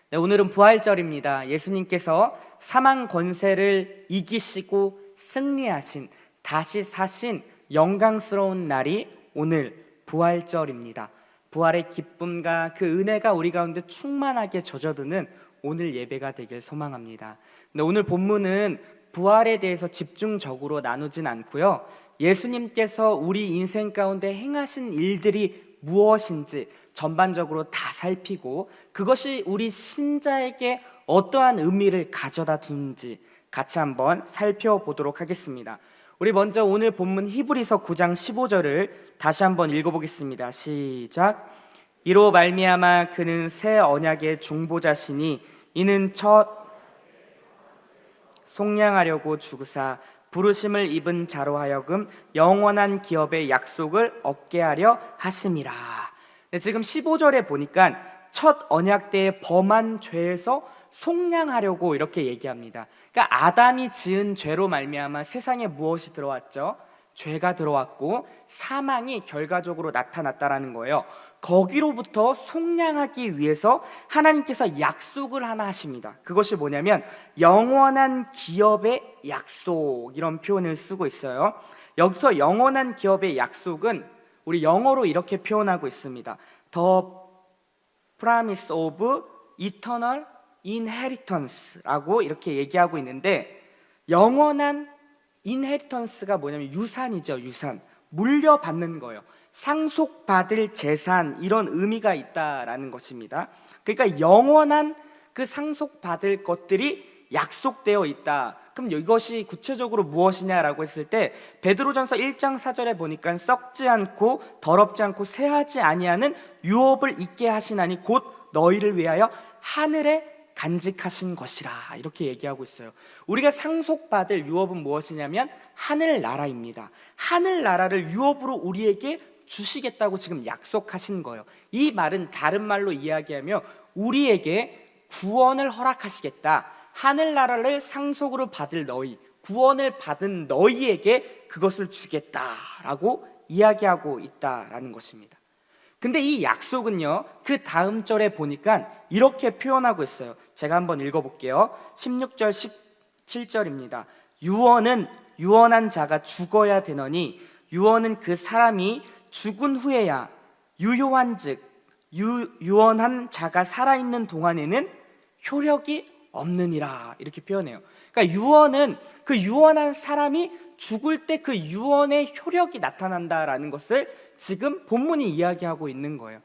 네, 오늘은 부활절입니다. 예수님께서 사망 권세를 이기시고 승리하신, 다시 사신 영광스러운 날이 오늘 부활절입니다. 부활의 기쁨과 그 은혜가 우리 가운데 충만하게 젖어드는 오늘 예배가 되길 소망합니다. 근데 오늘 본문은 부활에 대해서 집중적으로 나누진 않고요, 예수님께서 우리 인생 가운데 행하신 일들이 무엇인지 전반적으로 다 살피고 그것이 우리 신자에게 어떠한 의미를 가져다 두는지 같이 한번 살펴보도록 하겠습니다. 우리 먼저 오늘 본문 히브리서 9장 15절을 다시 한번 읽어보겠습니다. 시작. 이로 말미암아 그는 새 언약의 중보자시니 이는 첫 속량하려고 죽으사 부르심을 입은 자로 하여금 영원한 기업의 약속을 얻게 하려 하심이라. 네, 지금 15절에 보니까 첫 언약 때에 범한 죄에서 속량하려고 이렇게 얘기합니다. 그러니까 아담이 지은 죄로 말미암아 세상에 무엇이 들어왔죠? 죄가 들어왔고 사망이 결과적으로 나타났다라는 거예요. 거기로부터 속량하기 위해서 하나님께서 약속을 하나 하십니다. 그것이 뭐냐면 영원한 기업의 약속, 이런 표현을 쓰고 있어요. 여기서 영원한 기업의 약속은 우리 영어로 이렇게 표현하고 있습니다. The promise of eternal inheritance라고 이렇게 얘기하고 있는데, 영원한 inheritance가 뭐냐면 유산이죠. 유산, 물려받는 거예요. 상속받을 재산, 이런 의미가 있다라는 것입니다. 그러니까 영원한 그 상속받을 것들이 약속되어 있다. 그럼 이것이 구체적으로 무엇이냐라고 했을 때 베드로전서 1장 4절에 보니까 썩지 않고 더럽지 않고 쇠하지 아니하는 유업을 있게 하시나니 곧 너희를 위하여 하늘에 간직하신 것이라, 이렇게 얘기하고 있어요. 우리가 상속받을 유업은 무엇이냐면 하늘나라입니다. 하늘나라를 유업으로 우리에게 주시겠다고 지금 약속하신 거예요. 이 말은 다른 말로 이야기하며 우리에게 구원을 허락하시겠다. 하늘나라를 상속으로 받을 너희, 구원을 받은 너희에게 그것을 주겠다라고 이야기하고 있다라는 것입니다. 근데 이 약속은요, 그 다음 절에 보니까 이렇게 표현하고 있어요. 제가 한번 읽어볼게요. 16절 17절입니다. 유언은 유언한 자가 죽어야 되느니 유언은 그 사람이 죽은 후에야 유효한즉 유언한 자가 살아있는 동안에는 효력이 없느니라, 이렇게 표현해요. 그러니까 유언은 그 유언한 사람이 죽을 때 그 유언의 효력이 나타난다라는 것을 지금 본문이 이야기하고 있는 거예요.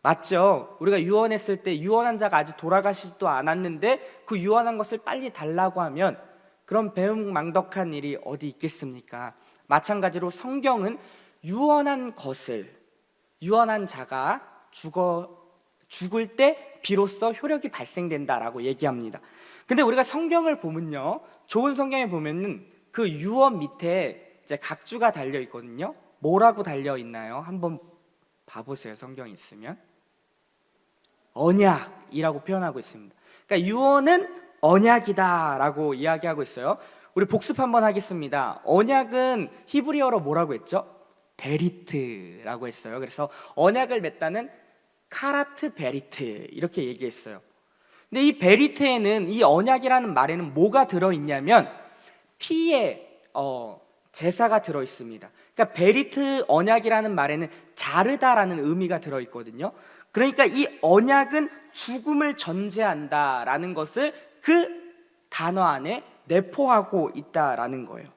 맞죠? 우리가 유언했을 때 유언한 자가 아직 돌아가시지도 않았는데 그 유언한 것을 빨리 달라고 하면 그런 배은망덕한 일이 어디 있겠습니까? 마찬가지로 성경은 유언한 것을, 유언한 자가 죽을 때 비로소 효력이 발생된다라고 얘기합니다. 근데 우리가 성경을 보면요, 좋은 성경에 보면은 그 유언 밑에 이제 각주가 달려 있거든요. 뭐라고 달려 있나요? 한번 봐보세요. 성경이 있으면 언약이라고 표현하고 있습니다. 그러니까 유언은 언약이다라고 이야기하고 있어요. 우리 복습 한번 하겠습니다. 언약은 히브리어로 뭐라고 했죠? 베리트라고 했어요. 그래서 언약을 맺다는 카라트 베리트, 이렇게 얘기했어요. 근데 이 베리트에는, 이 언약이라는 말에는 뭐가 들어있냐면 피의 제사가 들어있습니다. 그러니까 베리트 언약이라는 말에는 자르다라는 의미가 들어있거든요. 그러니까 이 언약은 죽음을 전제한다라는 것을 그 단어 안에 내포하고 있다라는 거예요.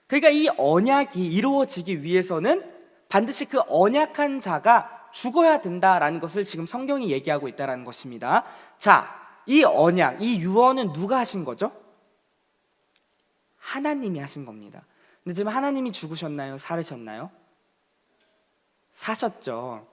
그러니까 이 언약이 이루어지기 위해서는 반드시 그 언약한 자가 죽어야 된다라는 것을 지금 성경이 얘기하고 있다는 것입니다. 자, 이 언약, 이 유언은 누가 하신 거죠? 하나님이 하신 겁니다. 근데 지금 하나님이 죽으셨나요? 살으셨나요? 사셨죠.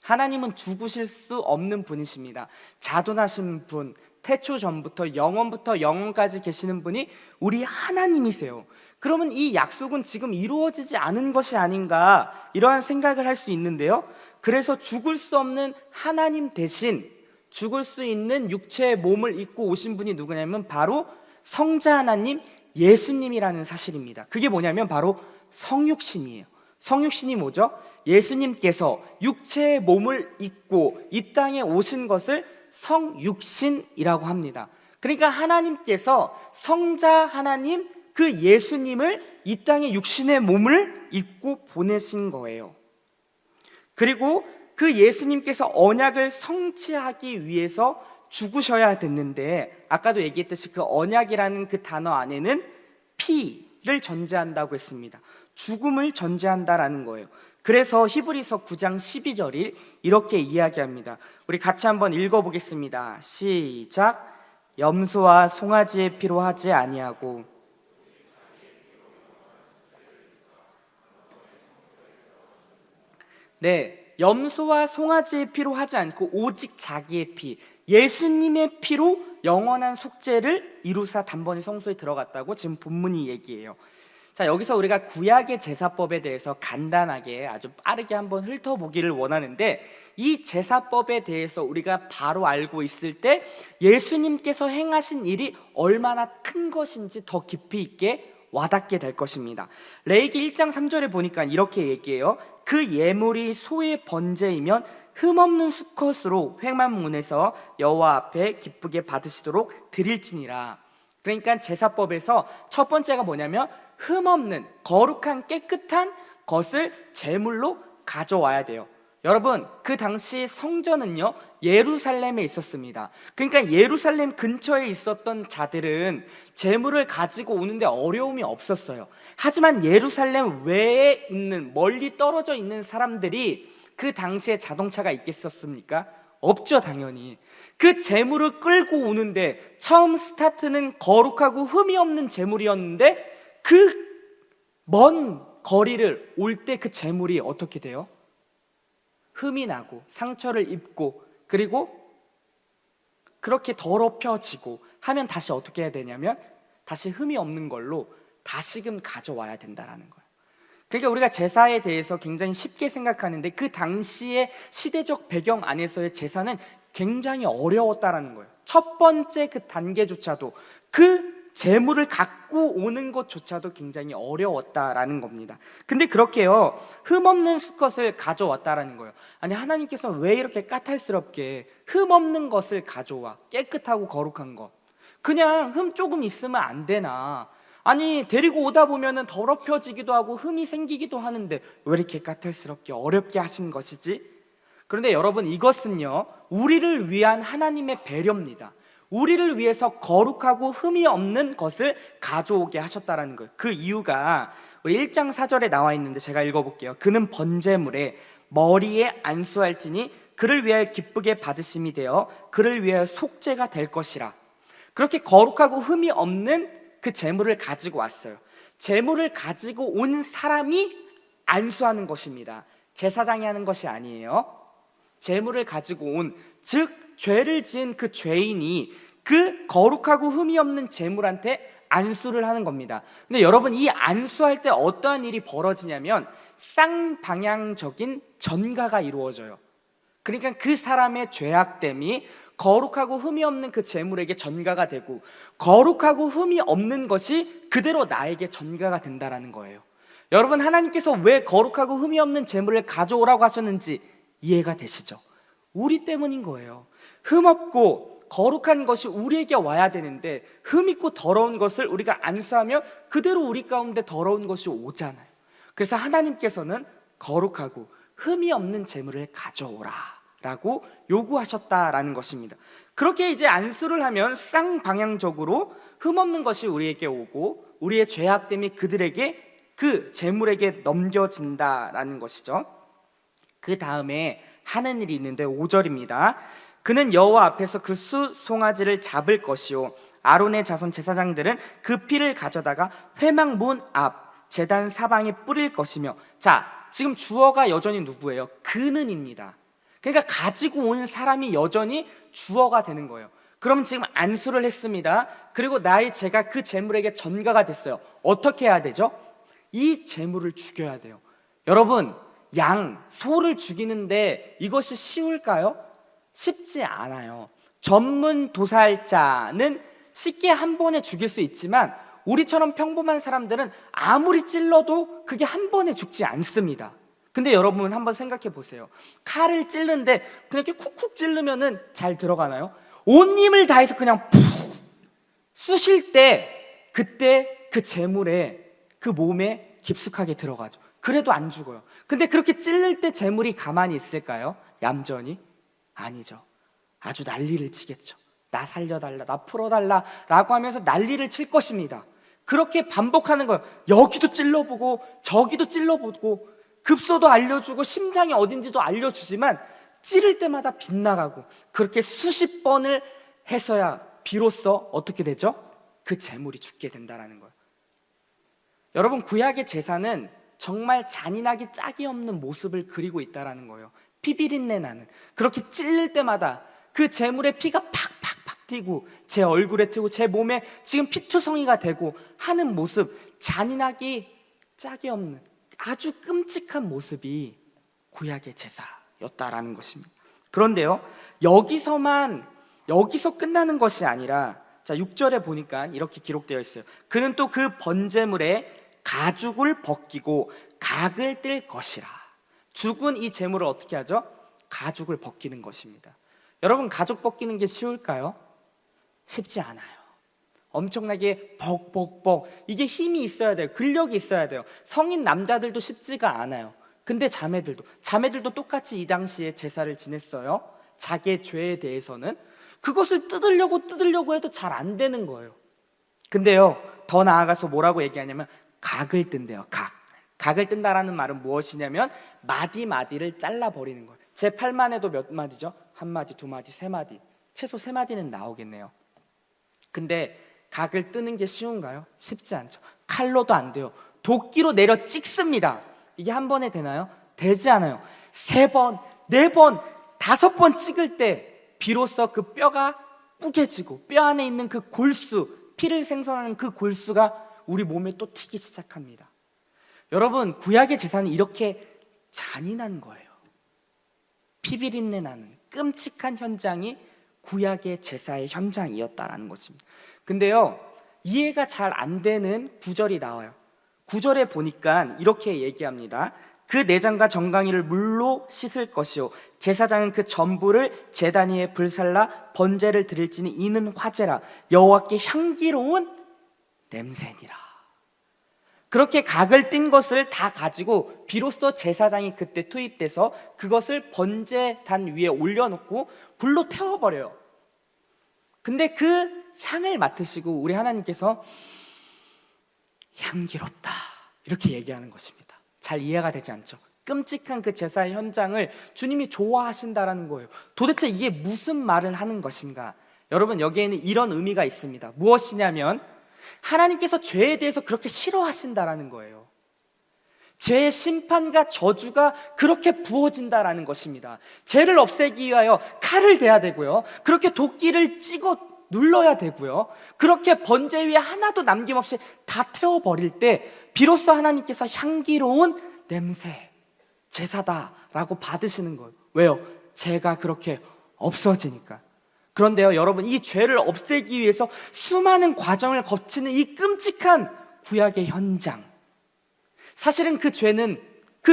하나님은 죽으실 수 없는 분이십니다. 자존하신 분, 태초 전부터 영원부터 영원까지 계시는 분이 우리 하나님이세요. 그러면 이 약속은 지금 이루어지지 않은 것이 아닌가, 이러한 생각을 할 수 있는데요, 그래서 죽을 수 없는 하나님 대신 죽을 수 있는 육체의 몸을 입고 오신 분이 누구냐면 바로 성자 하나님 예수님이라는 사실입니다. 그게 뭐냐면 바로 성육신이에요. 성육신이 뭐죠? 예수님께서 육체의 몸을 입고 이 땅에 오신 것을 성육신이라고 합니다. 그러니까 하나님께서 성자 하나님 그 예수님을 이 땅에 육신의 몸을 입고 보내신 거예요. 그리고 그 예수님께서 언약을 성취하기 위해서 죽으셔야 됐는데, 아까도 얘기했듯이 그 언약이라는 그 단어 안에는 피를 전제한다고 했습니다. 죽음을 전제한다라는 거예요. 그래서 히브리서 9장 12절이 이렇게 이야기합니다. 우리 같이 한번 읽어보겠습니다. 시작. 염소와 송아지의 피로 하지 아니하고 염소와 송아지의 피로 하지 않고 오직 자기의 피, 예수님의 피로 영원한 속죄를 이루사 단번에 성소에 들어갔다고 지금 본문이 얘기해요. 자, 여기서 우리가 구약의 제사법에 대해서 간단하게 아주 빠르게 한번 훑어보기를 원하는데, 이 제사법에 대해서 우리가 바로 알고 있을 때 예수님께서 행하신 일이 얼마나 큰 것인지 더 깊이 있게 와닿게 될 것입니다. 레위기 1장 3절에 보니까 이렇게 얘기해요. 그 예물이 소의 번제이면 흠없는 수컷으로 회막문에서 여호와 앞에 기쁘게 받으시도록 드릴지니라. 그러니까 제사법에서 첫 번째가 뭐냐면 흠없는 거룩한 깨끗한 것을 제물로 가져와야 돼요. 여러분, 그 당시 성전은요 예루살렘에 있었습니다. 그러니까 예루살렘 근처에 있었던 자들은 제물을 가지고 오는데 어려움이 없었어요. 하지만 예루살렘 외에 있는 멀리 떨어져 있는 사람들이 그 당시에 자동차가 있겠었습니까? 없죠, 당연히. 그 제물을 끌고 오는데 처음 스타트는 거룩하고 흠이 없는 제물이었는데 그 먼 거리를 올 때 그 제물이 어떻게 돼요? 흠이 나고 상처를 입고 그리고 그렇게 더럽혀지고 하면 다시 어떻게 해야 되냐면 다시 흠이 없는 걸로 다시금 가져와야 된다라는 거예요. 그러니까 우리가 제사에 대해서 굉장히 쉽게 생각하는데 그 당시의 시대적 배경 안에서의 제사는 굉장히 어려웠다라는 거예요. 첫 번째 그 단계조차도 그 재물을 갖고 오는 것조차도 굉장히 어려웠다라는 겁니다. 근데 그렇게요 흠없는 수컷을 가져왔다라는 거예요. 아니, 하나님께서 왜 이렇게 까탈스럽게 흠없는 것을 가져와? 깨끗하고 거룩한 것 그냥 흠 조금 있으면 안 되나? 아니, 데리고 오다 보면은 더럽혀지기도 하고 흠이 생기기도 하는데 왜 이렇게 까탈스럽게 어렵게 하신 것이지? 그런데 여러분, 이것은요 우리를 위한 하나님의 배려입니다. 우리를 위해서 거룩하고 흠이 없는 것을 가져오게 하셨다라는 거예요. 그 이유가 우리 1장 4절에 나와 있는데 제가 읽어볼게요. 그는 번제물에 머리에 안수할지니 그를 위하여 기쁘게 받으심이 되어 그를 위하여 속죄가 될 것이라. 그렇게 거룩하고 흠이 없는 그 제물을 가지고 왔어요. 제물을 가지고 온 사람이 안수하는 것입니다. 제사장이 하는 것이 아니에요. 제물을 가지고 온, 즉 죄를 지은 그 죄인이 그 거룩하고 흠이 없는 제물한테 안수를 하는 겁니다. 근데 여러분, 이 안수할 때 어떠한 일이 벌어지냐면 쌍방향적인 전가가 이루어져요. 그러니까 그 사람의 죄악됨이 거룩하고 흠이 없는 그 제물에게 전가가 되고 거룩하고 흠이 없는 것이 그대로 나에게 전가가 된다라는 거예요. 여러분, 하나님께서 왜 거룩하고 흠이 없는 제물을 가져오라고 하셨는지 이해가 되시죠? 우리 때문인 거예요. 흠없고 거룩한 것이 우리에게 와야 되는데 흠 있고 더러운 것을 우리가 안수하면 그대로 우리 가운데 더러운 것이 오잖아요. 그래서 하나님께서는 거룩하고 흠이 없는 제물을 가져오라 라고 요구하셨다라는 것입니다. 그렇게 이제 안수를 하면 쌍방향적으로 흠없는 것이 우리에게 오고 우리의 죄악됨이 그들에게 그 제물에게 넘겨진다라는 것이죠. 그 다음에 하는 일이 있는데 5절입니다. 그는 여호와 앞에서 그 수 송아지를 잡을 것이요 아론의 자손 제사장들은 그 피를 가져다가 회막문 앞 제단 사방에 뿌릴 것이며. 자, 지금 주어가 여전히 누구예요? 그는입니다. 그러니까 가지고 온 사람이 여전히 주어가 되는 거예요. 그럼 지금 안수를 했습니다. 그리고 나의 죄가 그 제물에게 전가가 됐어요. 어떻게 해야 되죠? 이 제물을 죽여야 돼요. 여러분, 양, 소를 죽이는데 이것이 쉬울까요? 쉽지 않아요. 전문 도살자는 쉽게 한 번에 죽일 수 있지만 우리처럼 평범한 사람들은 아무리 찔러도 그게 한 번에 죽지 않습니다. 근데 여러분 한번 생각해 보세요. 칼을 찔는데 그냥 이렇게 쿡쿡 찔르면은 잘 들어가나요? 온 힘을 다해서 그냥 푹 쑤실 때 그때 그 재물에 그 몸에 깊숙하게 들어가죠. 그래도 안 죽어요. 근데 그렇게 찔릴 때 재물이 가만히 있을까요? 얌전히? 아니죠. 아주 난리를 치겠죠. 나 살려달라, 나 풀어달라 라고 하면서 난리를 칠 것입니다. 그렇게 반복하는 거예요. 여기도 찔러보고 저기도 찔러보고 급소도 알려주고 심장이 어딘지도 알려주지만 찌를 때마다 빗나가고 그렇게 수십 번을 해서야 비로소 어떻게 되죠? 그 재물이 죽게 된다는 거예요. 여러분, 구약의 제사는 정말 잔인하게 짝이 없는 모습을 그리고 있다는 거예요. 피비린내 나는, 그렇게 찔릴 때마다 그 재물에 피가 팍팍팍 튀고 제 얼굴에 튀고 제 몸에 지금 피투성이가 되고 하는 모습, 잔인하기 짝이 없는 아주 끔찍한 모습이 구약의 제사였다라는 것입니다. 그런데요, 여기서 끝나는 것이 아니라, 자 6절에 보니까 이렇게 기록되어 있어요. 그는 또 그 번제물에 가죽을 벗기고 각을 뜰 것이라. 죽은 이 재물을 어떻게 하죠? 가죽을 벗기는 것입니다. 여러분, 가죽 벗기는 게 쉬울까요? 쉽지 않아요. 엄청나게 벅벅벅, 이게 힘이 있어야 돼요. 근력이 있어야 돼요. 성인 남자들도 쉽지가 않아요. 근데 자매들도 똑같이 이 당시에 제사를 지냈어요. 자기의 죄에 대해서는 그것을 뜯으려고 해도 잘 안 되는 거예요. 근데요, 더 나아가서 뭐라고 얘기하냐면 각을 뜬대요. 각을 뜬다라는 말은 무엇이냐면 마디마디를 잘라버리는 거예요. 제 팔만 해도 몇 마디죠? 한 마디, 두 마디, 세 마디, 최소 세 마디는 나오겠네요. 근데 각을 뜨는 게 쉬운가요? 쉽지 않죠. 칼로도 안 돼요. 도끼로 내려 찍습니다. 이게 한 번에 되나요? 되지 않아요. 3번, 4번, 5번 찍을 때 비로소 그 뼈가 뿌개지고 뼈 안에 있는 그 골수, 피를 생성하는 그 골수가 우리 몸에 또 튀기 시작합니다. 여러분, 구약의 제사는 이렇게 잔인한 거예요. 피비린내 나는 끔찍한 현장이 구약의 제사의 현장이었다라는 것입니다. 근데요, 이해가 잘 안 되는 구절이 나와요. 9절에 보니까 이렇게 얘기합니다. 그 내장과 정강이를 물로 씻을 것이요 제사장은 그 전부를 제단 위에 불살라 번제를 드릴지니 이는 화제라 여호와께 향기로운 냄새니라. 그렇게 각을 띈 것을 다 가지고 비로소 제사장이 그때 투입돼서 그것을 번제단 위에 올려놓고 불로 태워버려요. 근데 그 향을 맡으시고 우리 하나님께서 향기롭다 이렇게 얘기하는 것입니다. 잘 이해가 되지 않죠? 끔찍한 그 제사의 현장을 주님이 좋아하신다라는 거예요. 도대체 이게 무슨 말을 하는 것인가? 여러분, 여기에는 이런 의미가 있습니다. 무엇이냐면 하나님께서 죄에 대해서 그렇게 싫어하신다라는 거예요. 죄의 심판과 저주가 그렇게 부어진다라는 것입니다. 죄를 없애기 위하여 칼을 대야 되고요, 그렇게 도끼를 찍어 눌러야 되고요, 그렇게 번제 위에 하나도 남김없이 다 태워버릴 때 비로소 하나님께서 향기로운 냄새, 제사다라고 받으시는 거예요. 왜요? 죄가 그렇게 없어지니까. 그런데요, 여러분, 이 죄를 없애기 위해서 수많은 과정을 거치는 이 끔찍한 구약의 현장, 사실은 그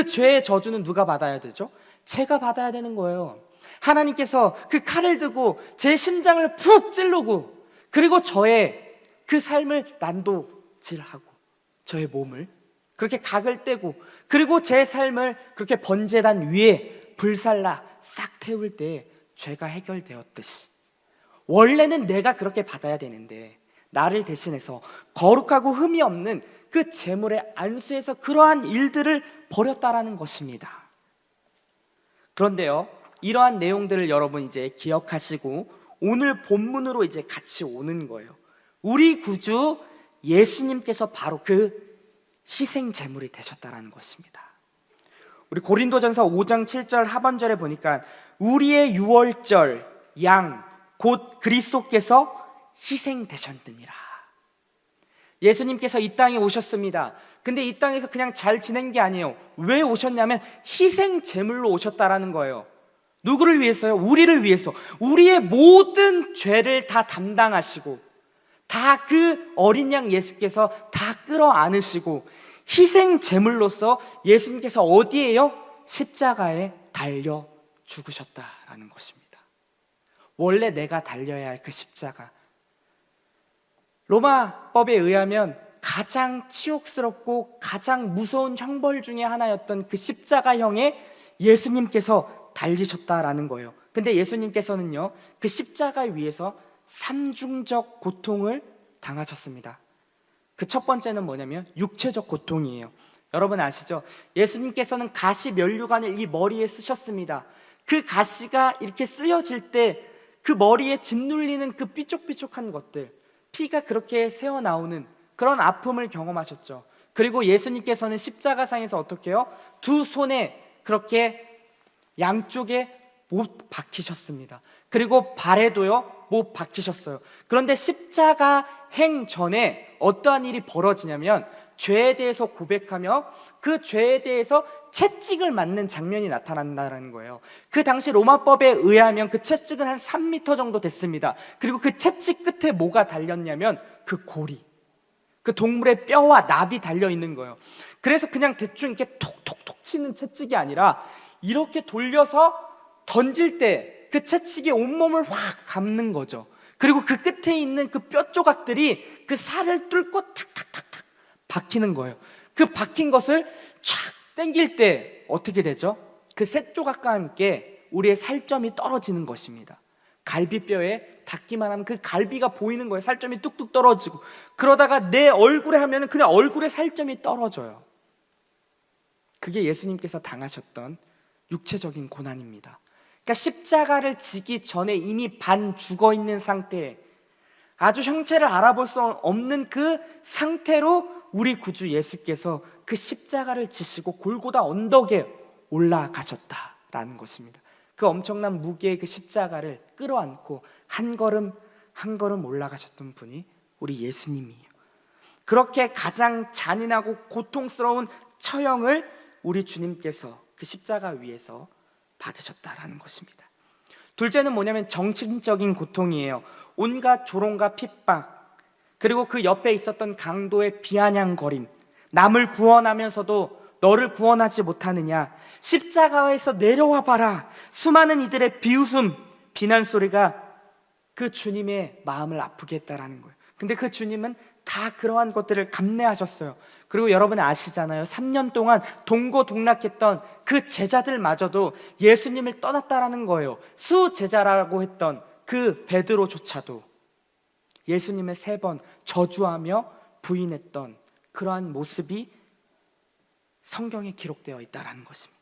죄의 저주는 누가 받아야 되죠? 제가 받아야 되는 거예요. 하나님께서 그 칼을 들고 제 심장을 푹 찌르고, 그리고 저의 그 삶을 난도질하고 저의 몸을 그렇게 각을 떼고, 그리고 제 삶을 그렇게 번제단 위에 불살라 싹 태울 때 죄가 해결되었듯이 원래는 내가 그렇게 받아야 되는데 나를 대신해서 거룩하고 흠이 없는 그 제물의 안수에서 그러한 일들을 벌였다라는 것입니다. 그런데요, 이러한 내용들을 여러분 이제 기억하시고 오늘 본문으로 이제 같이 오는 거예요. 우리 구주 예수님께서 바로 그 희생 제물이 되셨다라는 것입니다. 우리 고린도전서 5장 7절 하반절에 보니까 우리의 유월절 양 곧 그리스도께서 희생되셨느니라. 예수님께서 이 땅에 오셨습니다. 근데 이 땅에서 그냥 잘 지낸 게 아니에요. 왜 오셨냐면 희생 제물로 오셨다라는 거예요. 누구를 위해서요? 우리를 위해서. 우리의 모든 죄를 다 담당하시고 다 그 어린 양 예수께서 다 끌어안으시고 희생 제물로서 예수님께서 어디에요? 십자가에 달려 죽으셨다라는 것입니다. 원래 내가 달려야 할 그 십자가, 로마법에 의하면 가장 치욕스럽고 가장 무서운 형벌 중에 하나였던 그 십자가형에 예수님께서 달리셨다라는 거예요. 근데 예수님께서는요, 그 십자가 위에서 삼중적 고통을 당하셨습니다. 그 첫 번째는 뭐냐면 육체적 고통이에요. 여러분 아시죠? 예수님께서는 가시 면류관을 이 머리에 쓰셨습니다. 그 가시가 이렇게 쓰여질 때 그 머리에 짓눌리는 그 삐쪽삐쪽한 것들, 피가 그렇게 새어나오는 그런 아픔을 경험하셨죠. 그리고 예수님께서는 십자가상에서 어떻게 해요? 두 손에 그렇게 양쪽에 못 박히셨습니다. 그리고 발에도요 못 박히셨어요. 그런데 십자가 행 전에 어떠한 일이 벌어지냐면 죄에 대해서 고백하며 그 죄에 대해서 채찍을 맞는 장면이 나타난다는 거예요. 그 당시 로마법에 의하면 그 채찍은 한 3m 정도 됐습니다. 그리고 그 채찍 끝에 뭐가 달렸냐면 그 고리, 그 동물의 뼈와 납이 달려있는 거예요. 그래서 그냥 대충 이렇게 톡톡톡 치는 채찍이 아니라 이렇게 돌려서 던질 때 그 채찍이 온몸을 확 감는 거죠. 그리고 그 끝에 있는 그 뼈 조각들이 그 살을 뚫고 탁탁탁탁 박히는 거예요. 그 박힌 것을 촥 당길 때 어떻게 되죠? 그 새 조각과 함께 우리의 살점이 떨어지는 것입니다. 갈비뼈에 닿기만 하면 그 갈비가 보이는 거예요. 살점이 뚝뚝 떨어지고, 그러다가 내 얼굴에 하면 그냥 얼굴에 살점이 떨어져요. 그게 예수님께서 당하셨던 육체적인 고난입니다. 그러니까 십자가를 지기 전에 이미 반 죽어있는 상태에, 아주 형체를 알아볼 수 없는 그 상태로 우리 구주 예수께서 그 십자가를 지시고 골고다 언덕에 올라가셨다라는 것입니다. 그 엄청난 무게의 그 십자가를 끌어안고 한 걸음 한 걸음 올라가셨던 분이 우리 예수님이에요. 그렇게 가장 잔인하고 고통스러운 처형을 우리 주님께서 그 십자가 위에서 받으셨다라는 것입니다. 둘째는 뭐냐면 정신적인 고통이에요. 온갖 조롱과 핍박, 그리고 그 옆에 있었던 강도의 비아냥거림, 남을 구원하면서도 너를 구원하지 못하느냐, 십자가에서 내려와 봐라, 수많은 이들의 비웃음, 비난 소리가 그 주님의 마음을 아프게 했다라는 거예요. 근데 그 주님은 다 그러한 것들을 감내하셨어요. 그리고 여러분 아시잖아요. 3년 동안 동고동락했던 그 제자들마저도 예수님을 떠났다라는 거예요. 수제자라고 했던 그 베드로조차도 예수님을 3번 저주하며 부인했던 그러한 모습이 성경에 기록되어 있다라는 것입니다.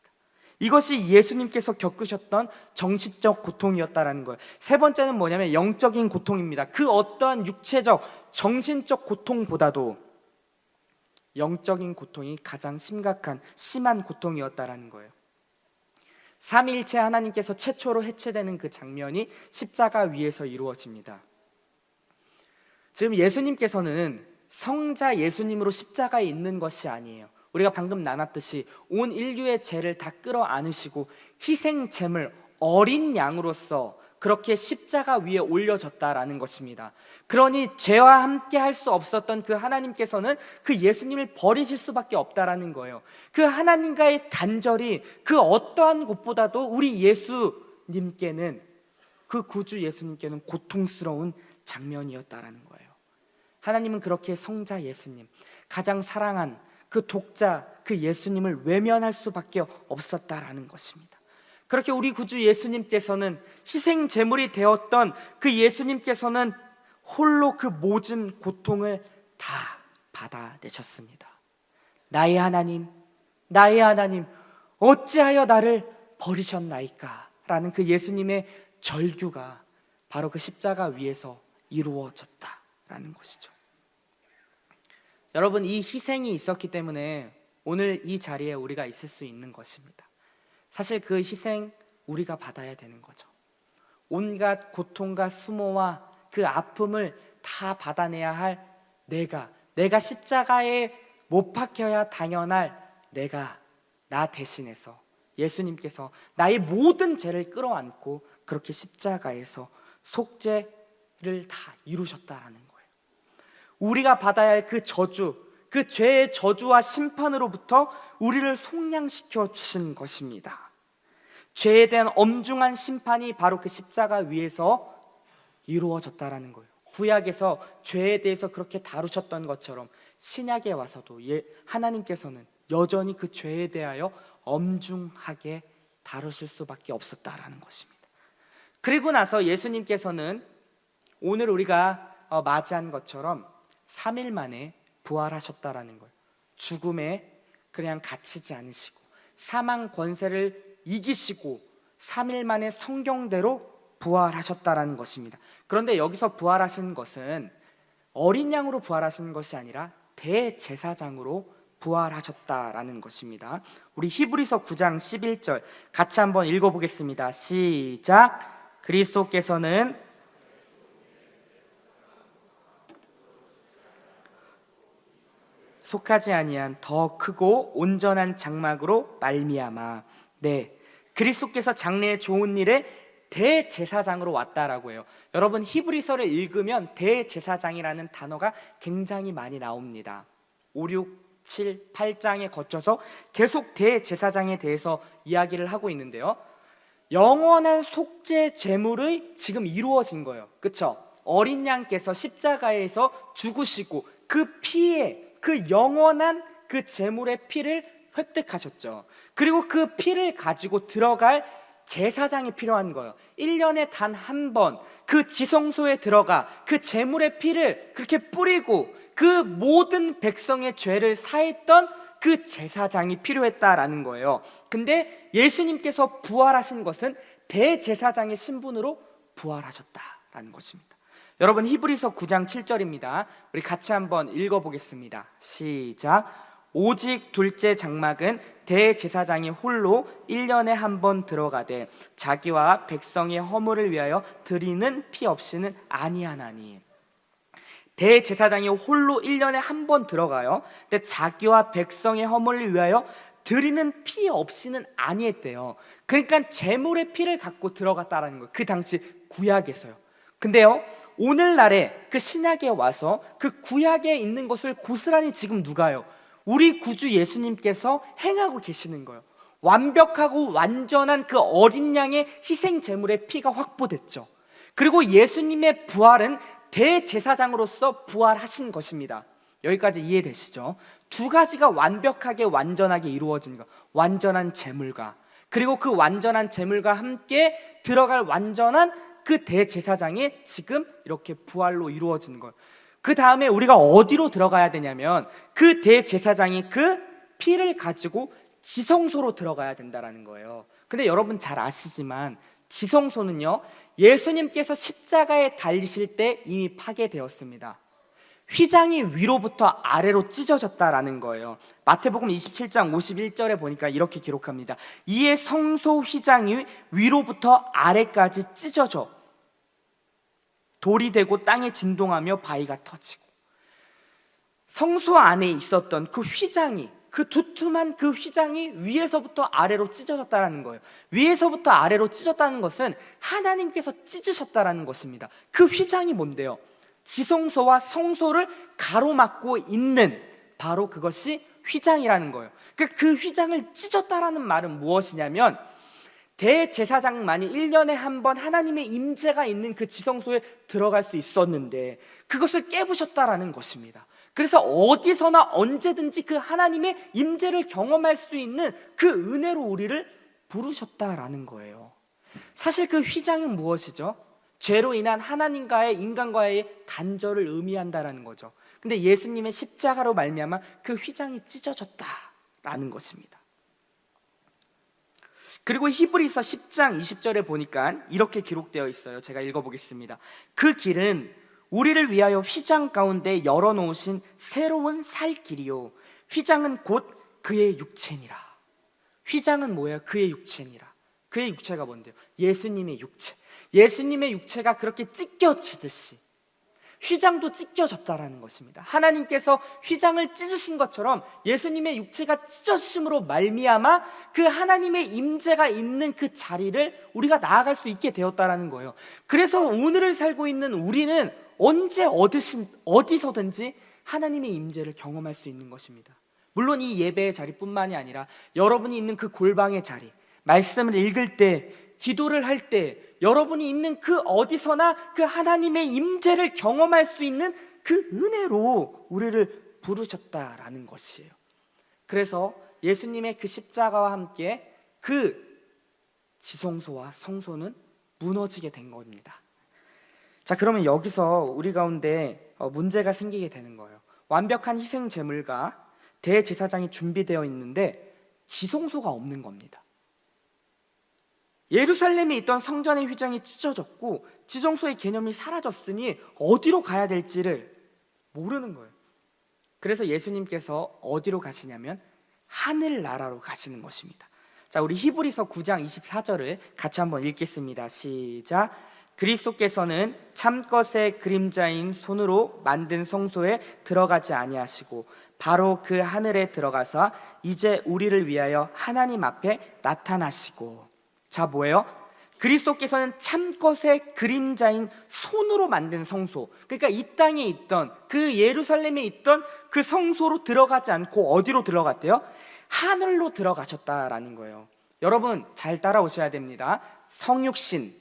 이것이 예수님께서 겪으셨던 정신적 고통이었다라는 거예요. 세 번째는 뭐냐면 영적인 고통입니다. 그 어떠한 육체적, 정신적 고통보다도 영적인 고통이 가장 심한 고통이었다라는 거예요. 삼위일체 하나님께서 최초로 해체되는 그 장면이 십자가 위에서 이루어집니다. 지금 예수님께서는 성자 예수님으로 십자가에 있는 것이 아니에요. 우리가 방금 나눴듯이 온 인류의 죄를 다 끌어안으시고 희생제물 어린 양으로서 그렇게 십자가 위에 올려졌다라는 것입니다. 그러니 죄와 함께 할 수 없었던 그 하나님께서는 그 예수님을 버리실 수밖에 없다라는 거예요. 그 하나님과의 단절이 그 어떠한 것보다도 우리 예수님께는, 그 구주 예수님께는 고통스러운 장면이었다라는 거예요. 하나님은 그렇게 성자 예수님, 가장 사랑한 그 독자, 그 예수님을 외면할 수밖에 없었다라는 것입니다. 그렇게 우리 구주 예수님께서는 희생 제물이 되었던 그 예수님께서는 홀로 그 모든 고통을 다 받아내셨습니다. 나의 하나님, 나의 하나님, 어찌하여 나를 버리셨나이까? 라는 그 예수님의 절규가 바로 그 십자가 위에서 이루어졌다라는 것이죠. 여러분, 이 희생이 있었기 때문에 오늘 이 자리에 우리가 있을 수 있는 것입니다. 사실 그 희생 우리가 받아야 되는 거죠. 온갖 고통과 수모와 그 아픔을 다 받아내야 할 내가 십자가에 못 박혀야 당연할 나 대신해서 예수님께서 나의 모든 죄를 끌어안고 그렇게 십자가에서 속죄를 다 이루셨다라는 거예요. 우리가 받아야 할 그 저주, 그 죄의 저주와 심판으로부터 우리를 속량시켜 주신 것입니다. 죄에 대한 엄중한 심판이 바로 그 십자가 위에서 이루어졌다라는 거예요. 구약에서 죄에 대해서 그렇게 다루셨던 것처럼 신약에 와서도 하나님께서는 여전히 그 죄에 대하여 엄중하게 다루실 수밖에 없었다라는 것입니다. 그리고 나서 예수님께서는 오늘 우리가 맞이한 것처럼 3일 만에 부활하셨다라는 거예요. 죽음에 그냥 갇히지 않으시고 사망 권세를 이기시고 3일 만에 성경대로 부활하셨다라는 것입니다. 그런데 여기서 부활하신 것은 어린 양으로 부활하신 것이 아니라 대제사장으로 부활하셨다라는 것입니다. 우리 히브리서 9장 11절 같이 한번 읽어보겠습니다. 시작. 그리스도께서는 속하지 아니한 더 크고 온전한 장막으로 말미암아. 네, 그리스도께서 장래의 좋은 일에 대제사장으로 왔다라고 해요. 여러분 히브리서를 읽으면 대제사장이라는 단어가 굉장히 많이 나옵니다. 5, 6, 7, 8장에 거쳐서 계속 대제사장에 대해서 이야기를 하고 있는데요, 영원한 속죄 제물의 지금 이루어진 거예요. 그렇죠? 어린 양께서 십자가에서 죽으시고 그 피에 그 영원한 그 제물의 피를 획득하셨죠. 그리고 그 피를 가지고 들어갈 제사장이 필요한 거예요. 1년에 단 한 번 그 지성소에 들어가 그 제물의 피를 그렇게 뿌리고 그 모든 백성의 죄를 사했던 그 제사장이 필요했다라는 거예요. 근데 예수님께서 부활하신 것은 대제사장의 신분으로 부활하셨다라는 것입니다. 여러분 히브리서 9장 7절입니다. 우리 같이 한번 읽어보겠습니다. 시작. 오직 둘째 장막은 대제사장이 홀로 1년에 한 번 들어가되 자기와 백성의 허물을 위하여 드리는 피 없이는 아니하나니. 대제사장이 홀로 1년에 한 번 들어가요. 근데 자기와 백성의 허물을 위하여 드리는 피 없이는 아니했대요. 그러니까 제물의 피를 갖고 들어갔다라는 거예요. 그 당시 구약에서요. 근데요, 오늘날에 그 신약에 와서 그 구약에 있는 것을 고스란히 지금 누가요? 우리 구주 예수님께서 행하고 계시는 거예요. 완벽하고 완전한 그 어린 양의 희생 제물의 피가 확보됐죠. 그리고 예수님의 부활은 대제사장으로서 부활하신 것입니다. 여기까지 이해되시죠? 두 가지가 완벽하게 완전하게 이루어진 것, 완전한 제물과 그리고 그 완전한 제물과 함께 들어갈 완전한 그 대제사장이 지금 이렇게 부활로 이루어진 거예요. 그 다음에 우리가 어디로 들어가야 되냐면 그 대제사장이 그 피를 가지고 지성소로 들어가야 된다는 거예요. 근데 여러분 잘 아시지만 지성소는요, 예수님께서 십자가에 달리실 때 이미 파괴되었습니다. 휘장이 위로부터 아래로 찢어졌다라는 거예요. 마태복음 27장 51절에 보니까 이렇게 기록합니다. 이에 성소 휘장이 위로부터 아래까지 찢어져 돌이 되고 땅에 진동하며 바위가 터지고, 성소 안에 있었던 그 휘장이, 그 두툼한 그 휘장이 위에서부터 아래로 찢어졌다는 거예요. 위에서부터 아래로 찢었다는 것은 하나님께서 찢으셨다는 것입니다. 그 휘장이 뭔데요? 지성소와 성소를 가로막고 있는 바로 그것이 휘장이라는 거예요. 그 휘장을 찢었다라는 말은 무엇이냐면 대제사장만이 1년에 한 번 하나님의 임재가 있는 그 지성소에 들어갈 수 있었는데 그것을 깨부셨다라는 것입니다. 그래서 어디서나 언제든지 그 하나님의 임재를 경험할 수 있는 그 은혜로 우리를 부르셨다라는 거예요. 사실 그 휘장은 무엇이죠? 죄로 인한 하나님과의 인간과의 단절을 의미한다라는 거죠. 근데 예수님의 십자가로 말미암아 그 휘장이 찢어졌다라는 것입니다. 그리고 히브리서 10장 20절에 보니까 이렇게 기록되어 있어요. 제가 읽어보겠습니다. 그 길은 우리를 위하여 휘장 가운데 열어놓으신 새로운 살 길이요 휘장은 곧 그의 육체니라. 휘장은 뭐예요? 그의 육체니라. 그의 육체가 뭔데요? 예수님의 육체. 예수님의 육체가 그렇게 찢겨지듯이 휘장도 찢겨졌다라는 것입니다. 하나님께서 휘장을 찢으신 것처럼 예수님의 육체가 찢어짐으로 말미암아 그 하나님의 임재가 있는 그 자리를 우리가 나아갈 수 있게 되었다라는 거예요. 그래서 오늘을 살고 있는 우리는 언제 어디서든지 하나님의 임재를 경험할 수 있는 것입니다. 물론 이 예배의 자리뿐만이 아니라 여러분이 있는 그 골방의 자리, 말씀을 읽을 때, 기도를 할 때, 여러분이 있는 그 어디서나 그 하나님의 임재를 경험할 수 있는 그 은혜로 우리를 부르셨다라는 것이에요. 그래서 예수님의 그 십자가와 함께 그 지성소와 성소는 무너지게 된 겁니다. 자, 그러면 여기서 우리 가운데 문제가 생기게 되는 거예요. 완벽한 희생 제물과 대제사장이 준비되어 있는데 지성소가 없는 겁니다. 예루살렘에 있던 성전의 휘장이 찢어졌고 지성소의 개념이 사라졌으니 어디로 가야 될지를 모르는 거예요. 그래서 예수님께서 어디로 가시냐면 하늘나라로 가시는 것입니다. 자, 우리 히브리서 9장 24절을 같이 한번 읽겠습니다. 시작. 그리스도께서는 참것의 그림자인 손으로 만든 성소에 들어가지 아니하시고 바로 그 하늘에 들어가서 이제 우리를 위하여 하나님 앞에 나타나시고. 자, 뭐예요? 그리스도께서는 참것의 그림자인 손으로 만든 성소, 그러니까 이 땅에 있던 그 예루살렘에 있던 그 성소로 들어가지 않고 어디로 들어갔대요? 하늘로 들어가셨다라는 거예요. 여러분 잘 따라오셔야 됩니다. 성육신,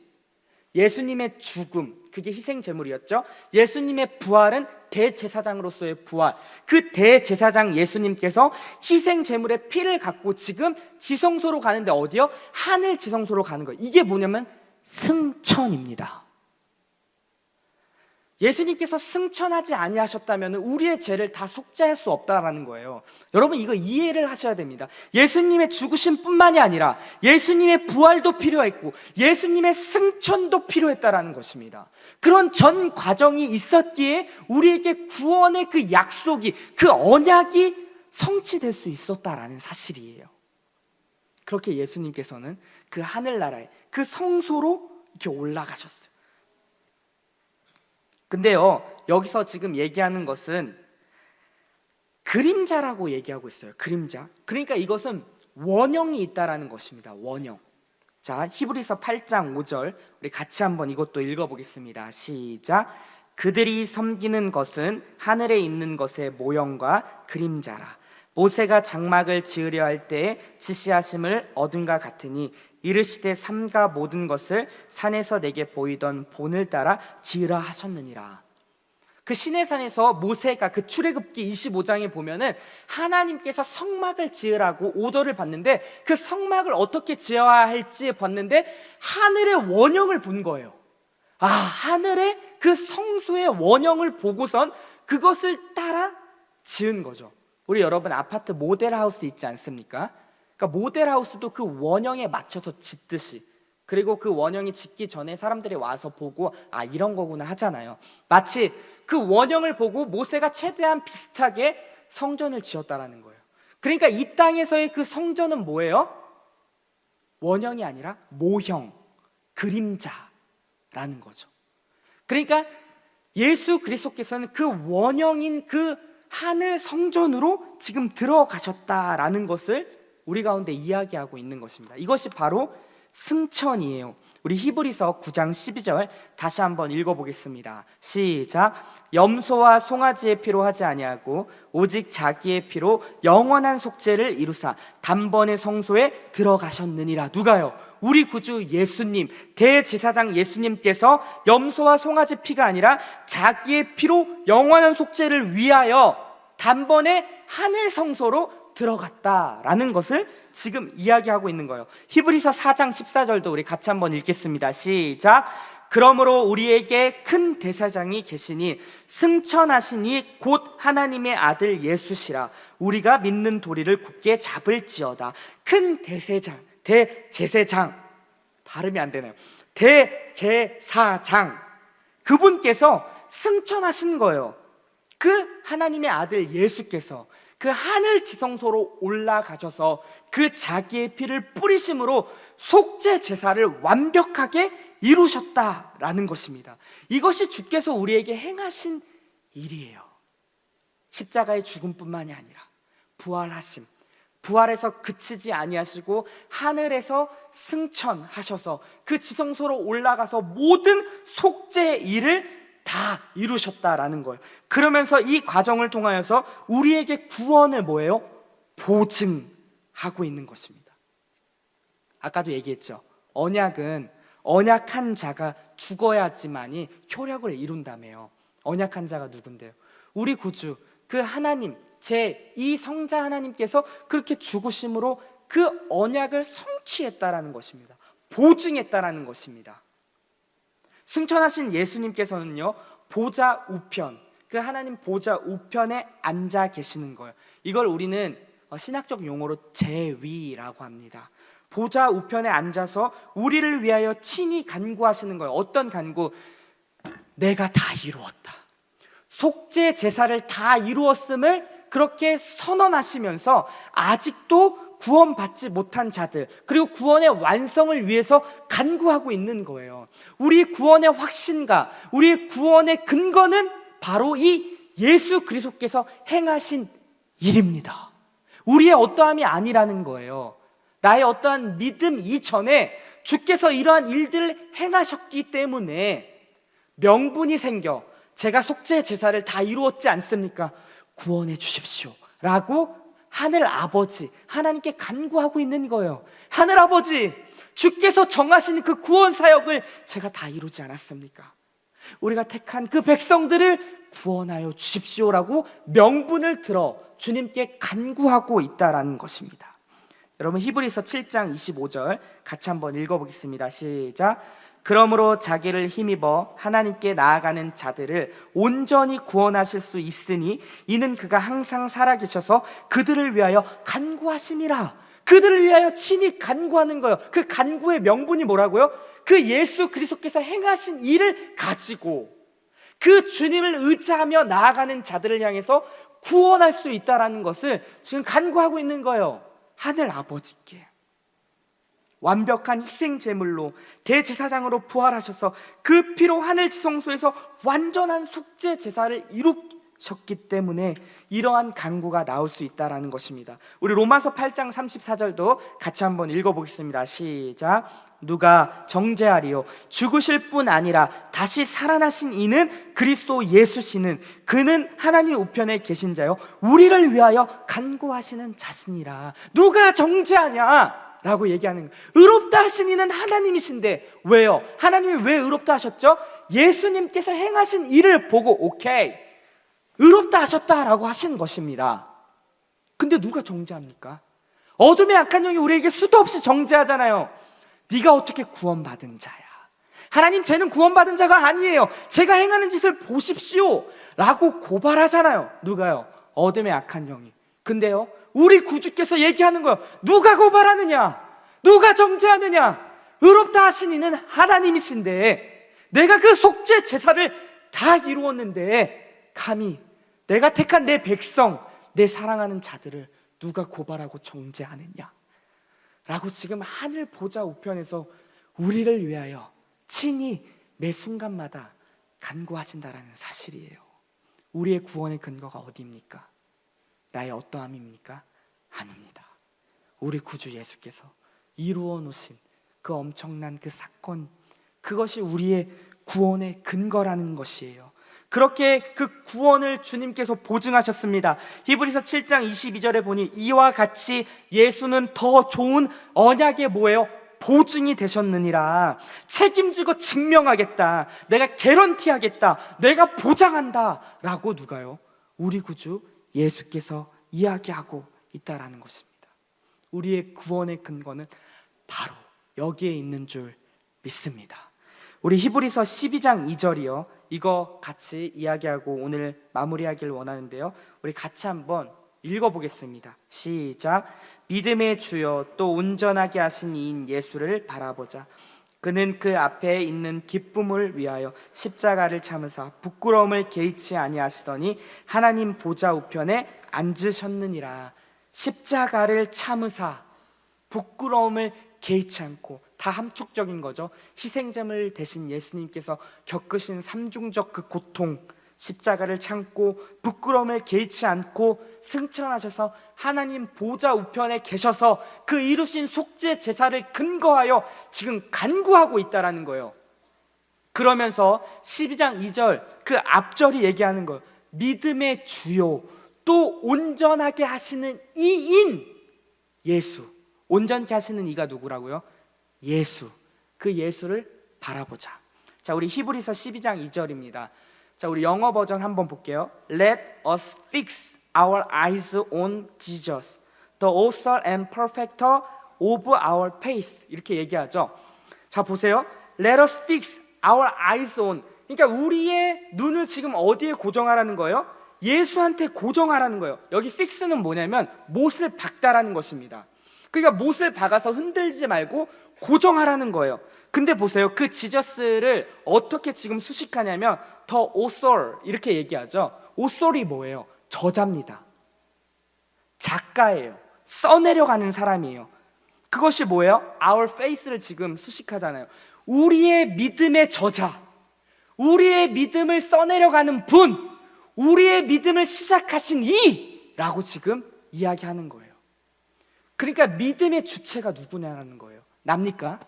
예수님의 죽음, 그게 희생제물이었죠. 예수님의 부활은 대제사장으로서의 부활. 그 대제사장 예수님께서 희생제물의 피를 갖고 지금 지성소로 가는데 어디요? 하늘 지성소로 가는 거예요. 이게 뭐냐면 승천입니다. 예수님께서 승천하지 아니하셨다면 우리의 죄를 다 속죄할 수 없다라는 거예요. 여러분 이거 이해를 하셔야 됩니다. 예수님의 죽으심뿐만이 아니라 예수님의 부활도 필요했고 예수님의 승천도 필요했다라는 것입니다. 그런 전 과정이 있었기에 우리에게 구원의 그 약속이, 그 언약이 성취될 수 있었다라는 사실이에요. 그렇게 예수님께서는 그 하늘나라에 그 성소로 이렇게 올라가셨어요. 근데요, 여기서 지금 얘기하는 것은 그림자라고 얘기하고 있어요. 그림자. 그러니까 이것은 원형이 있다라는 것입니다. 원형. 자, 히브리서 8장 5절 우리 같이 한번 이것도 읽어보겠습니다. 시작. 그들이 섬기는 것은 하늘에 있는 것의 모형과 그림자라. 모세가 장막을 지으려 할 때에 지시하심을 얻은가 같으니 이르시되 삼가 모든 것을 산에서 내게 보이던 본을 따라 지으라 하셨느니라. 그 시내산에서 모세가 그 출애굽기 25장에 보면은 하나님께서 성막을 지으라고 오더를 받는데 그 성막을 어떻게 지어야 할지 봤는데 하늘의 원형을 본 거예요. 아, 하늘의 그 성소의 원형을 보고선 그것을 따라 지은 거죠. 우리 여러분 아파트 모델하우스 있지 않습니까? 그러니까 모델하우스도 그 원형에 맞춰서 짓듯이, 그리고 그 원형이 짓기 전에 사람들이 와서 보고 아 이런 거구나 하잖아요. 마치 그 원형을 보고 모세가 최대한 비슷하게 성전을 지었다라는 거예요. 그러니까 이 땅에서의 그 성전은 뭐예요? 원형이 아니라 모형, 그림자라는 거죠. 그러니까 예수 그리스도께서는 그 원형인 그 하늘 성전으로 지금 들어가셨다라는 것을 우리 가운데 이야기하고 있는 것입니다. 이것이 바로 승천이에요. 우리 히브리서 9장 12절 다시 한번 읽어보겠습니다. 시작. 염소와 송아지의 피로 하지 아니하고 오직 자기의 피로 영원한 속죄를 이루사 단번에 성소에 들어가셨느니라. 누가요? 우리 구주 예수님, 대제사장 예수님께서 염소와 송아지 피가 아니라 자기의 피로 영원한 속죄를 위하여 단번에 하늘 성소로 들어갔다라는 것을 지금 이야기하고 있는 거예요. 히브리서 4장 14절도 우리 같이 한번 읽겠습니다. 시작. 그러므로 우리에게 큰 대제사장이 계시니 승천하시니 곧 하나님의 아들 예수시라. 우리가 믿는 도리를 굳게 잡을지어다. 큰 대제사장 발음이 안 되네요. 대제사장, 그분께서 승천하신 거예요. 그 하나님의 아들 예수께서 그 하늘 지성소로 올라가셔서 그 자기의 피를 뿌리심으로 속죄 제사를 완벽하게 이루셨다라는 것입니다. 이것이 주께서 우리에게 행하신 일이에요. 십자가의 죽음뿐만이 아니라 부활하심, 부활에서 그치지 아니하시고 하늘에서 승천하셔서 그 지성소로 올라가서 모든 속죄의 일을 다 이루셨다라는 거예요. 그러면서 이 과정을 통하여서 우리에게 구원을 뭐예요? 보증하고 있는 것입니다. 아까도 얘기했죠. 언약은 언약한 자가 죽어야지만이 효력을 이룬다며요. 언약한 자가 누군데요? 우리 구주, 그 하나님, 제2 성자 하나님께서 그렇게 죽으심으로 그 언약을 성취했다라는 것입니다. 보증했다라는 것입니다. 승천하신 예수님께서는요, 보좌 우편, 그 하나님 보좌 우편에 앉아 계시는 거예요. 이걸 우리는 신학적 용어로 제위라고 합니다. 보좌 우편에 앉아서 우리를 위하여 친히 간구하시는 거예요. 어떤 간구? 내가 다 이루었다. 속죄 제사를 다 이루었음을 그렇게 선언하시면서 아직도 구원받지 못한 자들, 그리고 구원의 완성을 위해서 간구하고 있는 거예요. 우리 구원의 확신과 우리 구원의 근거는 바로 이 예수 그리스도께서 행하신 일입니다. 우리의 어떠함이 아니라는 거예요. 나의 어떠한 믿음 이전에 주께서 이러한 일들을 행하셨기 때문에 명분이 생겨 제가 속죄 제사를 다 이루었지 않습니까? 구원해 주십시오 라고 하늘 아버지, 하나님께 간구하고 있는 거예요. 하늘 아버지, 주께서 정하신 그 구원 사역을 제가 다 이루지 않았습니까? 우리가 택한 그 백성들을 구원하여 주십시오라고 명분을 들어 주님께 간구하고 있다라는 것입니다. 여러분, 히브리서 7장 25절 같이 한번 읽어보겠습니다. 시작. 그러므로 자기를 힘입어 하나님께 나아가는 자들을 온전히 구원하실 수 있으니 이는 그가 항상 살아계셔서 그들을 위하여 간구하심이라. 그들을 위하여 친히 간구하는 거예요. 그 간구의 명분이 뭐라고요? 그 예수 그리스도께서 행하신 일을 가지고 그 주님을 의지하며 나아가는 자들을 향해서 구원할 수 있다는 것을 지금 간구하고 있는 거예요. 하늘 아버지께 완벽한 희생 제물로 대제사장으로 부활하셔서 그 피로 하늘 지성소에서 완전한 속죄 제사를 이루셨기 때문에 이러한 간구가 나올 수 있다는 것입니다. 우리 로마서 8장 34절도 같이 한번 읽어보겠습니다. 시작. 누가 정죄하리요? 죽으실 뿐 아니라 다시 살아나신 이는 그리스도 예수시는 그는 하나님 우편에 계신 자요 우리를 위하여 간구하시는 자신이라. 누가 정죄하냐? 라고 얘기하는 거예요. 의롭다 하신 이는 하나님이신데 왜요? 하나님이 왜 의롭다 하셨죠? 예수님께서 행하신 일을 보고 오케이, 의롭다 하셨다라고 하신 것입니다. 근데 누가 정죄합니까? 어둠의 악한 영이 우리에게 수도 없이 정죄하잖아요. 네가 어떻게 구원받은 자야? 하나님, 쟤는 구원받은 자가 아니에요. 제가 행하는 짓을 보십시오 라고 고발하잖아요. 누가요? 어둠의 악한 영이. 근데요, 우리 구주께서 얘기하는 거예요. 누가 고발하느냐? 누가 정죄하느냐? 의롭다 하신 이는 하나님이신데 내가 그 속죄 제사를 다 이루었는데 감히 내가 택한 내 백성, 내 사랑하는 자들을 누가 고발하고 정죄하느냐? 라고 지금 하늘 보좌 우편에서 우리를 위하여 친히 매 순간마다 간구하신다라는 사실이에요. 우리의 구원의 근거가 어디입니까? 나의 어떠함입니까? 아닙니다. 우리 구주 예수께서 이루어 놓으신 그 엄청난 그 사건, 그것이 우리의 구원의 근거라는 것이에요. 그렇게 그 구원을 주님께서 보증하셨습니다. 히브리서 7장 22절에 보니 이와 같이 예수는 더 좋은 언약의 뭐예요? 보증이 되셨느니라. 책임지고 증명하겠다, 내가 개런티하겠다, 내가 보장한다 라고 누가요? 우리 구주 예수께서 이야기하고 있다라는 것입니다. 우리의 구원의 근거는 바로 여기에 있는 줄 믿습니다. 우리 히브리서 12장 2절이요, 이거 같이 이야기하고 오늘 마무리하길 원하는데요, 우리 같이 한번 읽어보겠습니다. 시작. 믿음의 주여 또 온전하게 하신 이인 예수를 바라보자. 그는 그 앞에 있는 기쁨을 위하여 십자가를 참으사 부끄러움을 개의치 아니하시더니 하나님 보좌 우편에 앉으셨느니라. 십자가를 참으사 부끄러움을 개의치 않고, 다 함축적인 거죠. 희생제물 대신 예수님께서 겪으신 삼중적 그 고통, 십자가를 참고 부끄러움을 개의치 않고 승천하셔서 하나님 보좌 우편에 계셔서 그 이루신 속죄 제사를 근거하여 지금 간구하고 있다라는 거예요. 그러면서 12장 2절 그 앞절이 얘기하는 거예요. 믿음의 주요 또 온전하게 하시는 이인 예수. 온전케 하시는 이가 누구라고요? 예수. 그 예수를 바라보자. 자, 우리 히브리서 12장 2절입니다. 자, 우리 영어 버전 한번 볼게요. Let us fix our eyes on Jesus, the author and perfecter of our faith. 이렇게 얘기하죠. 자, 보세요. Let us fix our eyes on. 그러니까 우리의 눈을 지금 어디에 고정하라는 거예요? 예수한테 고정하라는 거예요. 여기 fix는 뭐냐면 못을 박다라는 것입니다. 그러니까 못을 박아서 흔들지 말고 고정하라는 거예요. 근데 보세요. 그 지저스를 어떻게 지금 수식하냐면 더 오솔 이렇게 얘기하죠. 오솔이 뭐예요? 저자입니다. 작가예요. 써내려가는 사람이에요. 그것이 뭐예요? Our face를 지금 수식하잖아요. 우리의 믿음의 저자, 우리의 믿음을 써내려가는 분, 우리의 믿음을 시작하신 이라고 지금 이야기하는 거예요. 그러니까 믿음의 주체가 누구냐는 거예요. 납니까?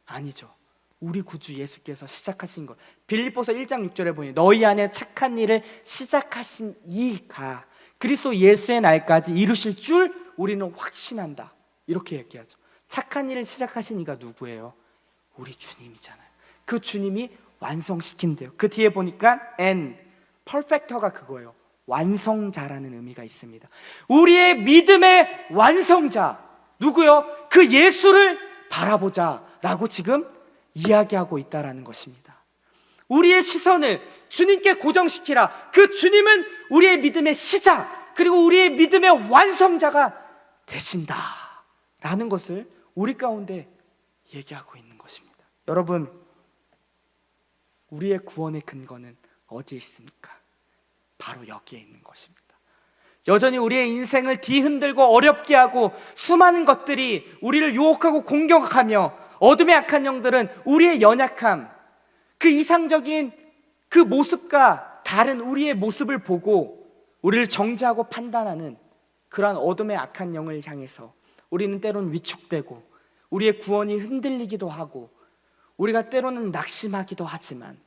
아니죠. 우리 구주 예수께서 시작하신 것. 빌립보서 1장 6절에 보니 너희 안에 착한 일을 시작하신 이가 그리스도 예수의 날까지 이루실 줄 우리는 확신한다. 이렇게 얘기하죠. 착한 일을 시작하신 이가 누구예요? 우리 주님이잖아요. 그 주님이 완성시킨대요. 그 뒤에 보니까 and perfecter가 그거예요. 완성자라는 의미가 있습니다. 우리의 믿음의 완성자 누구요? 그 예수를 바라보자 라고 지금 이야기하고 있다라는 것입니다. 우리의 시선을 주님께 고정시키라. 그 주님은 우리의 믿음의 시작 그리고 우리의 믿음의 완성자가 되신다 라는 것을 우리 가운데 얘기하고 있는 것입니다. 여러분, 우리의 구원의 근거는 어디에 있습니까? 바로 여기에 있는 것입니다. 여전히 우리의 인생을 뒤흔들고 어렵게 하고 수많은 것들이 우리를 유혹하고 공격하며 어둠의 악한 영들은 우리의 연약함, 그 이상적인 그 모습과 다른 우리의 모습을 보고 우리를 정죄하고 판단하는 그러한 어둠의 악한 영을 향해서 우리는 때로는 위축되고 우리의 구원이 흔들리기도 하고 우리가 때로는 낙심하기도 하지만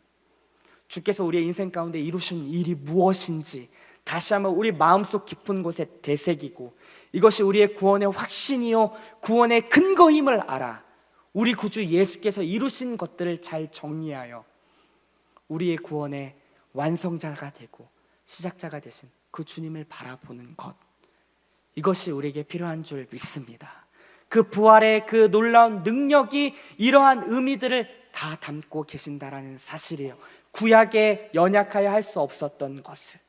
주께서 우리의 인생 가운데 이루신 일이 무엇인지 다시 한번 우리 마음속 깊은 곳에 되새기고 이것이 우리의 구원의 확신이요 구원의 근거임을 알아 우리 구주 예수께서 이루신 것들을 잘 정리하여 우리의 구원의 완성자가 되고 시작자가 되신 그 주님을 바라보는 것, 이것이 우리에게 필요한 줄 믿습니다. 그 부활의 그 놀라운 능력이 이러한 의미들을 다 담고 계신다라는 사실이에요. 구약에 연약하여 할 수 없었던 것을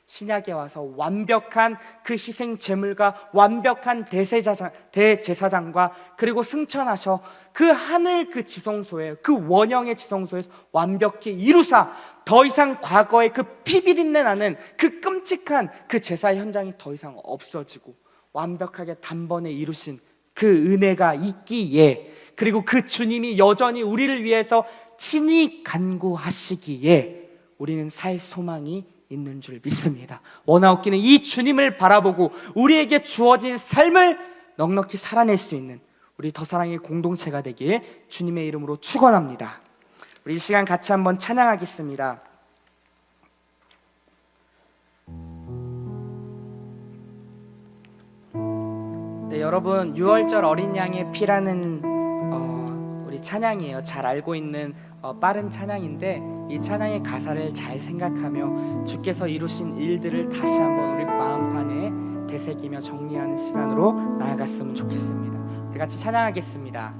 신약에 와서 완벽한 그 희생 제물과 완벽한 대제사장과 그리고 승천하셔 그 하늘 그 지성소에 그 원형의 지성소에서 완벽히 이루사 더 이상 과거의 그 피비린내 나는 그 끔찍한 그 제사 현장이 더 이상 없어지고 완벽하게 단번에 이루신 그 은혜가 있기에 그리고 그 주님이 여전히 우리를 위해서 친히 간구하시기에 우리는 살 소망이 있는 줄 믿습니다. 원하옵기는 이 주님을 바라보고 우리에게 주어진 삶을 넉넉히 살아낼 수 있는 우리 더사랑의 공동체가 되길 주님의 이름으로 축원합니다. 우리 이 시간 같이 한번 찬양하겠습니다. 네, 여러분, 유월절 어린 양의 피라는 우리 찬양이에요. 잘 알고 있는 빠른 찬양인데 이 찬양의 가사를 잘 생각하며 주께서 이루신 일들을 다시 한번 우리 마음판에 되새기며 정리하는 시간으로 나아갔으면 좋겠습니다. 우리 같이 찬양하겠습니다.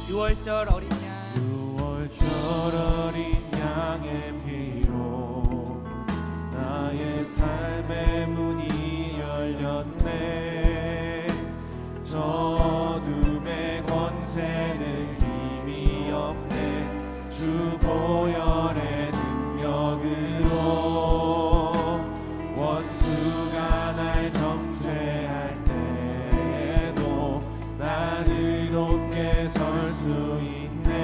유월절 어린 양, 유월절 어린 양의 피로 나의 삶의 문이 열렸네. 저 어둠의 권세는 힘이 없네. 주 보혈의 능력으로 원수가 날 정죄할 때도 나는 높게 설 수 있네.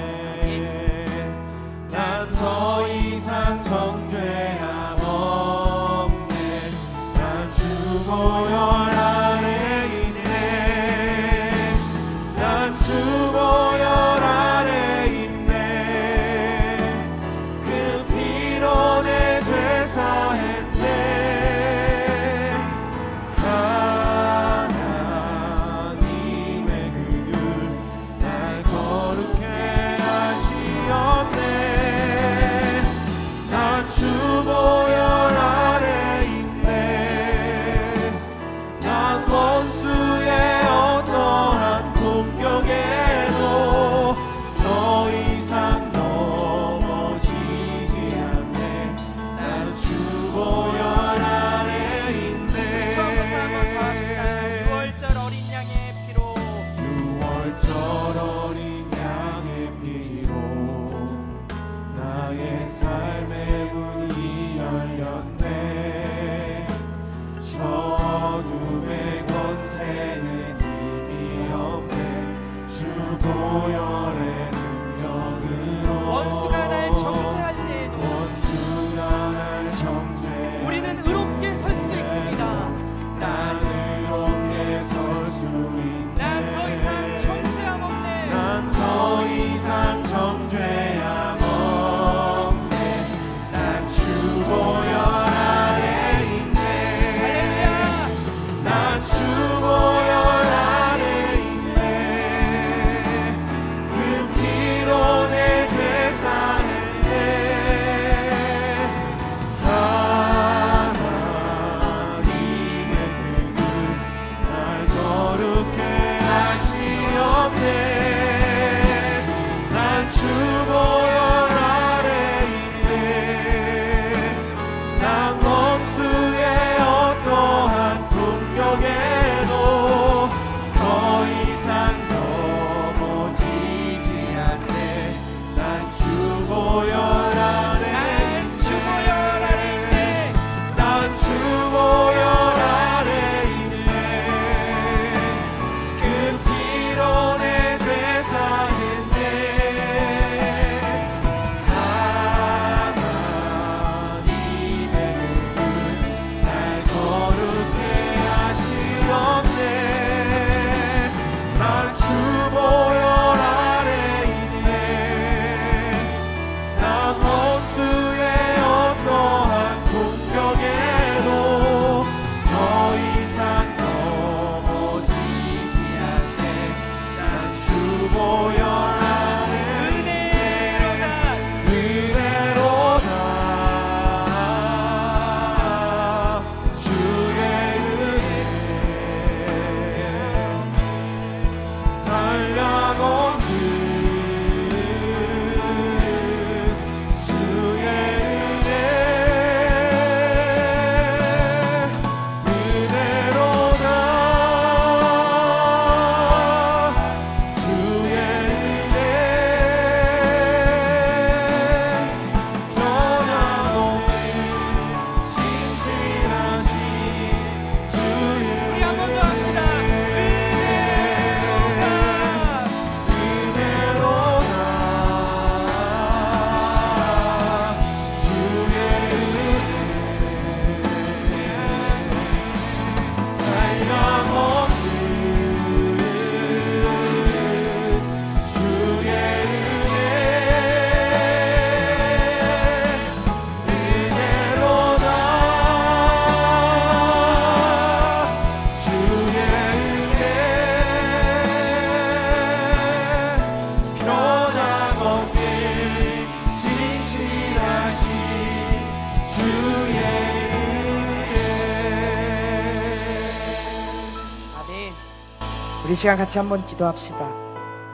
우리 시간 같이 한번 기도합시다.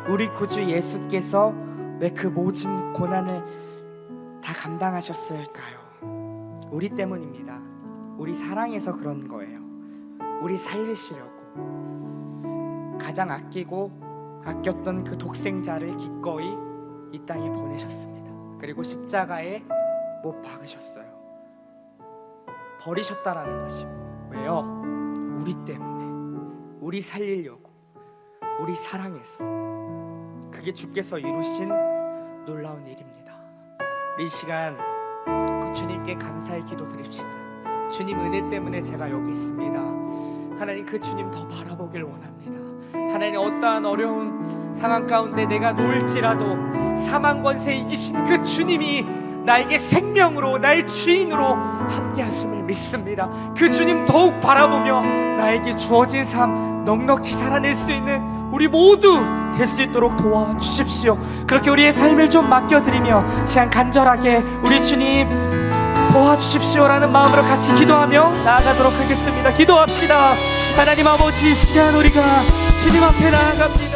우리 구주 예수께서 왜 그 모진 고난을 다 감당하셨을까요? 우리 때문입니다. 우리 사랑해서 그런 거예요. 우리 살리시려고 가장 아꼈던 그 독생자를 기꺼이 이 땅에 보내셨습니다. 그리고 십자가에 못 박으셨어요. 버리셨다라는 것입니다. 왜요? 우리 때문에, 우리 살리려고, 우리 사랑해서. 그게 주께서 이루신 놀라운 일입니다. 우리 이 시간 그 주님께 감사의 기도 드립시다. 주님 은혜 때문에 제가 여기 있습니다. 하나님, 그 주님 더 바라보길 원합니다. 하나님, 어떠한 어려운 상황 가운데 내가 놓일지라도 사망 권세 이기신 그 주님이 나에게 생명으로, 나의 주인으로 함께 하심을 믿습니다. 그 주님 더욱 바라보며 나에게 주어진 삶 넉넉히 살아낼 수 있는 우리 모두 될 수 있도록 도와주십시오. 그렇게 우리의 삶을 좀 맡겨드리며 시간 간절하게 우리 주님 도와주십시오라는 마음으로 같이 기도하며 나아가도록 하겠습니다. 기도합시다. 하나님 아버지, 이 시간 우리가 주님 앞에 나아갑니다.